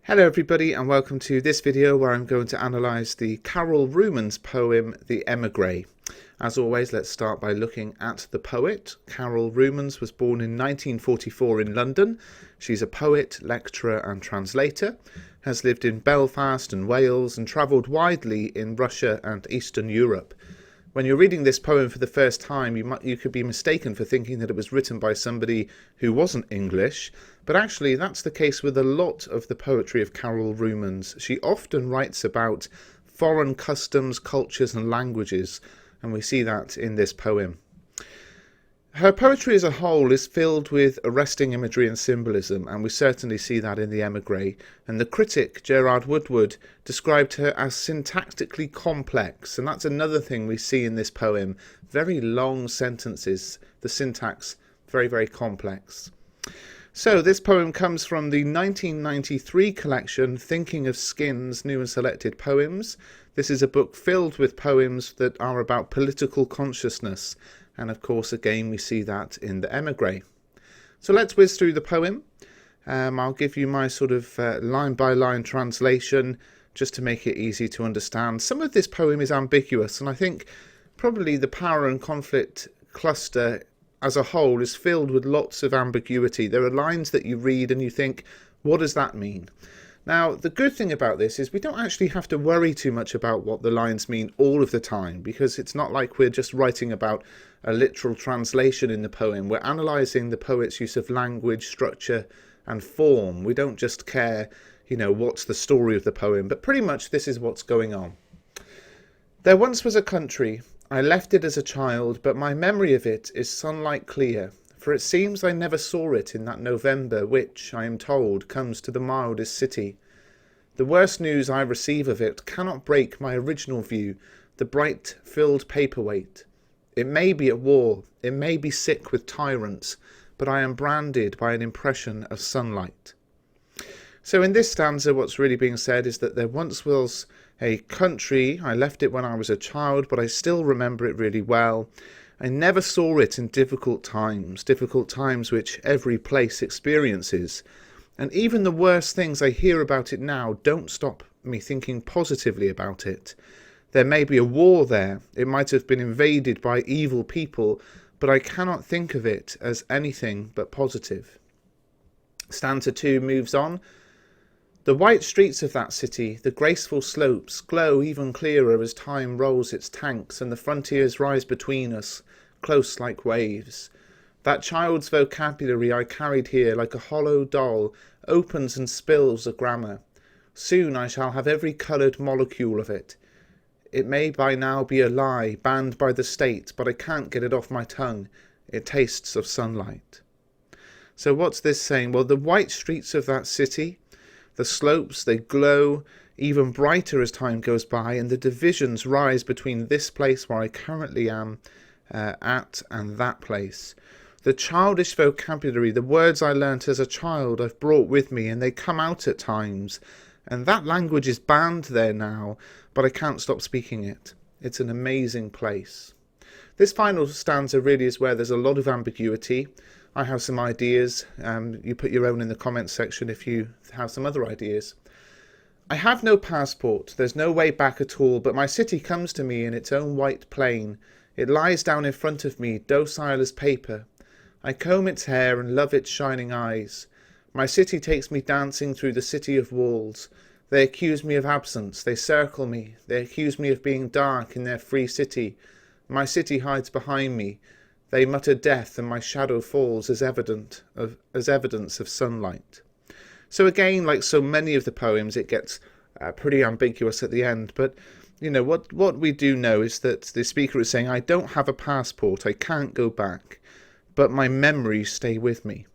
Hello everybody and welcome to this video where I'm going to analyse the Rumens poem The Emigree. As always, let's start by looking at the poet. Rumens was born in 1944 in London. She's a poet, lecturer and translator, has lived in Belfast and Wales and travelled widely in Russia and Eastern Europe. When you're reading this poem for the first time, you could be mistaken for thinking that it was written by somebody who wasn't English, but actually that's the case with a lot of the poetry of Rumens. She often writes about foreign customs, cultures and languages, and we see that in this poem. Her poetry as a whole is filled with arresting imagery and symbolism, and we certainly see that in the Emigree. And the critic, Gerard Woodward, described her as syntactically complex, and that's another thing we see in this poem. Very long sentences, the syntax very, very complex. So this poem comes from the 1993 collection Thinking of Skin's New and Selected Poems. This is a book filled with poems that are about political consciousness. And of course, again, we see that in the Emigree. So let's whiz through the poem. I'll give you my sort of line-by-line translation just to make it easy to understand. Some of this poem is ambiguous, and I think probably the power and conflict cluster as a whole is filled with lots of ambiguity. There are lines that you read and you think, what does that mean? Now, the good thing about this is we don't actually have to worry too much about what the lines mean all of the time, because it's not like we're just writing about a literal translation in the poem. We're analysing the poet's use of language, structure and form. We don't just care, what's the story of the poem, but pretty much this is what's going on. There once was a country. I left it as a child, but my memory of it is sunlight clear. For it seems I never saw it in that November which, I am told, comes to the mildest city. The worst news I receive of it cannot break my original view, the bright filled paperweight. It may be at war, it may be sick with tyrants, but I am branded by an impression of sunlight. So in this stanza what's really being said is that there once was a country. I left it when I was a child, but I still remember it really well. I never saw it in difficult times which every place experiences. And even the worst things I hear about it now don't stop me thinking positively about it. There may be a war there, it might have been invaded by evil people, but I cannot think of it as anything but positive. Stanza 2 moves on. The white streets of that city, the graceful slopes, glow even clearer as time rolls its tanks and the frontiers rise between us, close like waves. That child's vocabulary I carried here like a hollow doll opens and spills a grammar. Soon I shall have every coloured molecule of it. It may by now be a lie, banned by the state, but I can't get it off my tongue. It tastes of sunlight. So what's this saying? Well, the white streets of that city, the slopes, they glow even brighter as time goes by, and the divisions rise between this place where I currently am at and that place. The childish vocabulary, the words I learnt as a child, I've brought with me, and they come out at times. And that language is banned there now, but I can't stop speaking it. It's an amazing place. This final stanza really is where there's a lot of ambiguity. I have some ideas. You put your own in the comments section if you have some other ideas. I have no passport. There's no way back at all, but my city comes to me in its own white plane. It lies down in front of me, docile as paper. I comb its hair and love its shining eyes. My city takes me dancing through the city of walls. They accuse me of absence. They circle me. They accuse me of being dark in their free city. My city hides behind me. They mutter death, and my shadow falls as evidence of sunlight. So again, like so many of the poems, it gets pretty ambiguous at the end. But what we do know is that the speaker is saying, I don't have a passport, I can't go back, but my memories stay with me.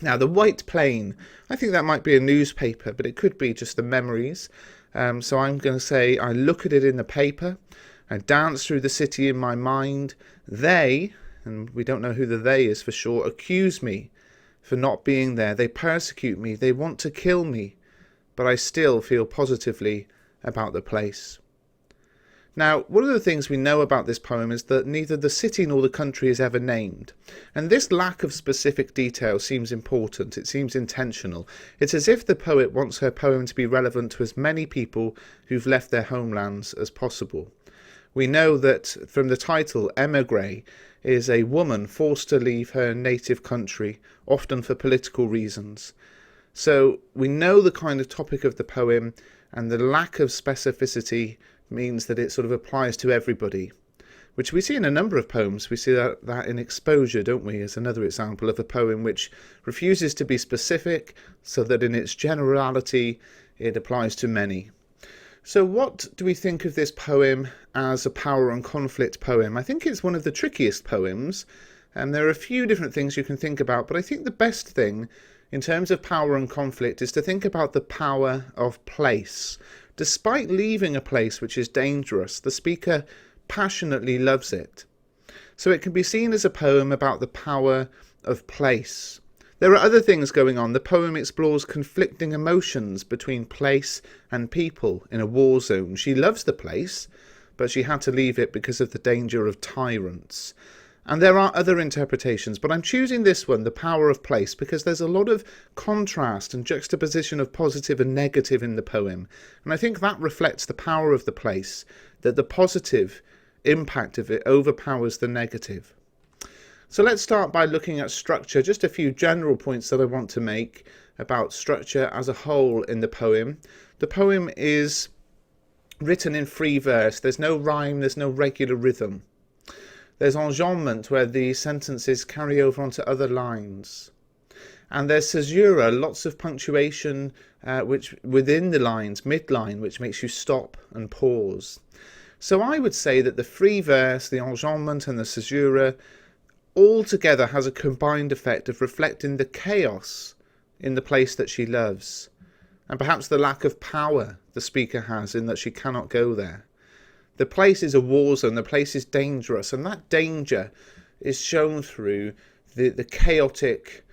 Now, the white plane, I think that might be a newspaper, but it could be just the memories. So I'm going to say, I look at it in the paper. I dance through the city in my mind. They, and we don't know who the they is for sure, accuse me for not being there. They persecute me. They want to kill me. But I still feel positively about the place. Now, one of the things we know about this poem is that neither the city nor the country is ever named. And this lack of specific detail seems important, it seems intentional. It's as if the poet wants her poem to be relevant to as many people who've left their homelands as possible. We know that from the title, Emigree is a woman forced to leave her native country, often for political reasons. So we know the kind of topic of the poem, and the lack of specificity means that it sort of applies to everybody, which we see in a number of poems. We see that in Exposure, don't we, as another example of a poem which refuses to be specific so that in its generality it applies to many. So what do we think of this poem as a power and conflict poem? I think it's one of the trickiest poems, and there are a few different things you can think about, but I think the best thing in terms of power and conflict is to think about the power of place. Despite leaving a place which is dangerous, the speaker passionately loves it. So it can be seen as a poem about the power of place. There are other things going on. The poem explores conflicting emotions between place and people in a war zone. She loves the place, but she had to leave it because of the danger of tyrants. And there are other interpretations, but I'm choosing this one, the power of place, because there's a lot of contrast and juxtaposition of positive and negative in the poem. And I think that reflects the power of the place, that the positive impact of it overpowers the negative. So let's start by looking at structure, just a few general points that I want to make about structure as a whole in the poem. The poem is written in free verse. There's no rhyme, there's no regular rhythm. There's enjambment, where the sentences carry over onto other lines. And there's caesura, lots of punctuation which within the lines, midline, which makes you stop and pause. So I would say that the free verse, the enjambment and the caesura all together has a combined effect of reflecting the chaos in the place that she loves, and perhaps the lack of power the speaker has in that she cannot go there. The place is a war zone, the place is dangerous, and that danger is shown through the chaotic,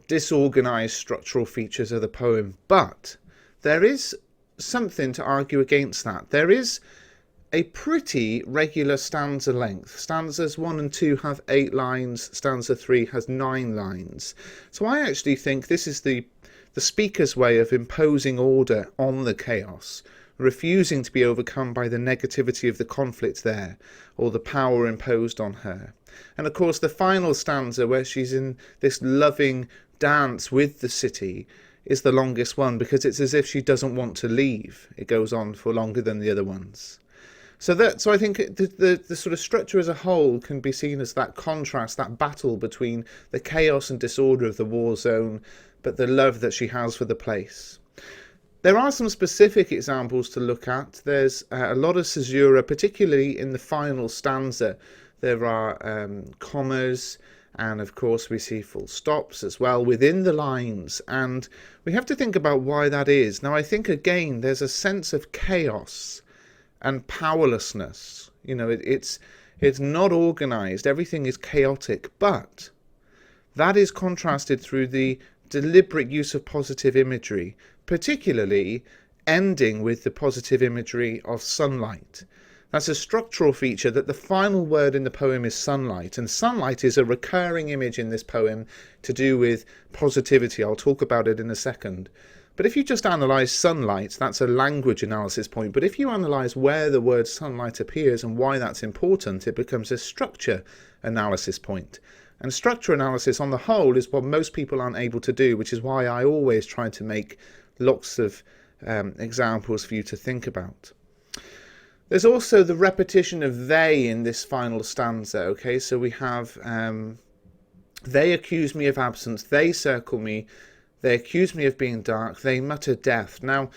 disorganized structural features of the poem. But there is something to argue against that. There is a pretty regular stanza length. Stanzas 1 and 2 have 8 lines, stanza 3 has 9 lines. So I actually think this is the speaker's way of imposing order on the chaos, refusing to be overcome by the negativity of the conflict there, or the power imposed on her. And of course the final stanza, where she's in this loving dance with the city, is the longest one, because it's as if she doesn't want to leave. It goes on for longer than the other ones. So I think the sort of structure as a whole can be seen as that contrast, that battle between the chaos and disorder of the war zone, but the love that she has for the place. There are some specific examples to look at. There's a lot of caesura, particularly in the final stanza. There are commas, and of course we see full stops as well within the lines, and we have to think about why that is. Now I think again there's a sense of chaos and powerlessness. You know, it's not organized, everything is chaotic, but that is contrasted through the deliberate use of positive imagery, particularly ending with the positive imagery of sunlight. That's a structural feature, that the final word in the poem is sunlight, and sunlight is a recurring image in this poem to do with positivity. I'll talk about it in a second. But if you just analyse sunlight, that's a language analysis point. But if you analyse where the word sunlight appears and why that's important, it becomes a structure analysis point. And structure analysis on the whole is what most people aren't able to do, which is why I always try to make lots of examples for you to think about. There's also the repetition of they in this final stanza. Okay, so we have they accuse me of absence, they circle me, they accuse me of being dark, they mutter death. Now,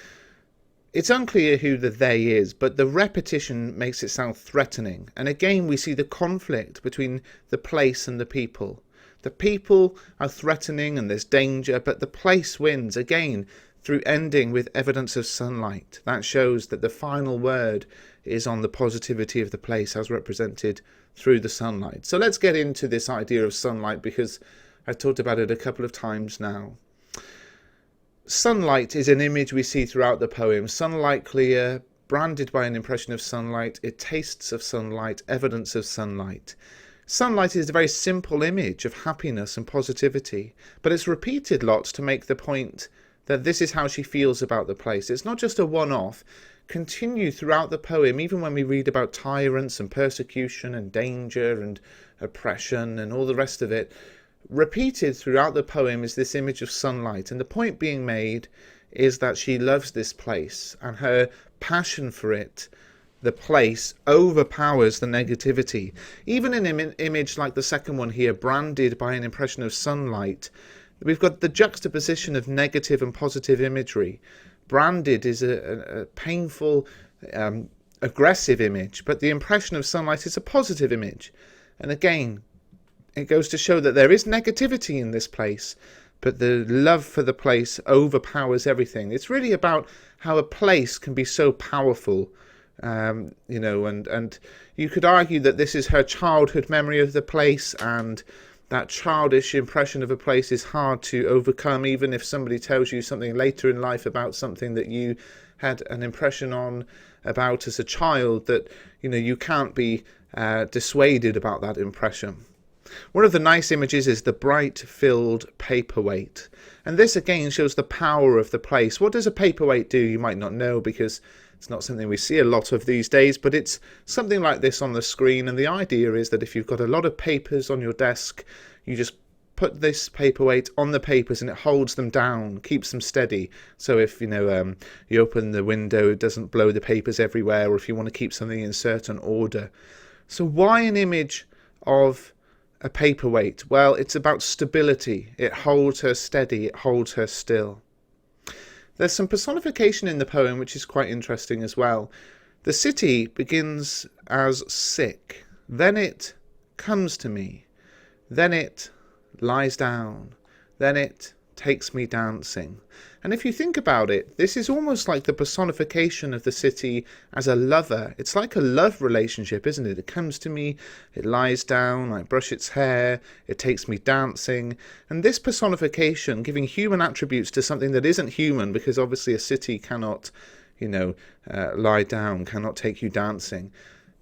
it's unclear who the they is, but the repetition makes it sound threatening. And again, we see the conflict between the place and the people. The people are threatening and there's danger, but the place wins, again, through ending with evidence of sunlight. That shows that the final word is on the positivity of the place as represented through the sunlight. So let's get into this idea of sunlight, because I've talked about it a couple of times now. Sunlight is an image we see throughout the poem. Sunlight clear, branded by an impression of sunlight, it tastes of sunlight, evidence of sunlight. Sunlight is a very simple image of happiness and positivity, but it's repeated lots to make the point that this is how she feels about the place. It's not just a one-off. Continue throughout the poem, even when we read about tyrants and persecution and danger and oppression and all the rest of it. Repeated throughout the poem is this image of sunlight, and the point being made is that she loves this place, and her passion for it, the place, overpowers the negativity. Even in an image like the second one here, branded by an impression of sunlight, we've got the juxtaposition of negative and positive imagery. Branded is a painful, aggressive image, but the impression of sunlight is a positive image. And again, it goes to show that there is negativity in this place, but the love for the place overpowers everything. It's really about how a place can be so powerful, and you could argue that this is her childhood memory of the place, and that childish impression of a place is hard to overcome, even if somebody tells you something later in life about something that you had an impression about as a child, that you can't be dissuaded about that impression. One of the nice images is the bright filled paperweight, and this again shows the power of the place. What does a paperweight do? You might not know, because it's not something we see a lot of these days, but it's something like this on the screen, and the idea is that if you've got a lot of papers on your desk, you just put this paperweight on the papers and it holds them down, keeps them steady. So if you open the window, it doesn't blow the papers everywhere, or if you want to keep something in certain order. So why an image of a paperweight? Well, it's about stability. It holds her steady, it holds her still. There's some personification in the poem which is quite interesting as well. The city begins as sick, then it comes to me, then it lies down, then it takes me dancing. And if you think about it, this is almost like the personification of the city as a lover. It's like a love relationship, isn't it? It comes to me, it lies down, I brush its hair, it takes me dancing. And this personification, giving human attributes to something that isn't human, because obviously a city cannot, lie down, cannot take you dancing.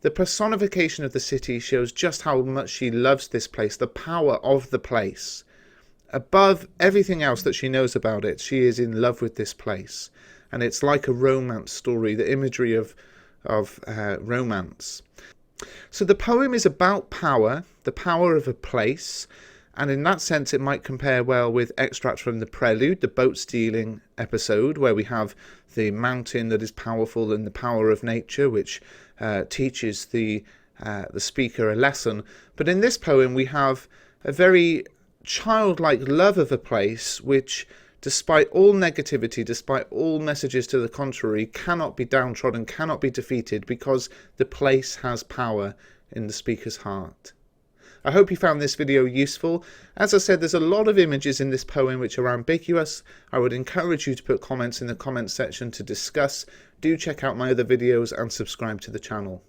The personification of the city shows just how much she loves this place, the power of the place. Above everything else that she knows about it, she is in love with this place. And it's like a romance story, the imagery of romance. So the poem is about power, the power of a place, and in that sense it might compare well with extracts from the Prelude, the boat stealing episode, where we have the mountain that is powerful and the power of nature, which teaches the speaker a lesson. But in this poem we have a very childlike love of a place which, despite all negativity, despite all messages to the contrary, cannot be downtrodden, cannot be defeated, because the place has power in the speaker's heart. I hope you found this video useful. As I said, there's a lot of images in this poem which are ambiguous. I would encourage you to put comments in the comments section to discuss. Do check out my other videos and subscribe to the channel.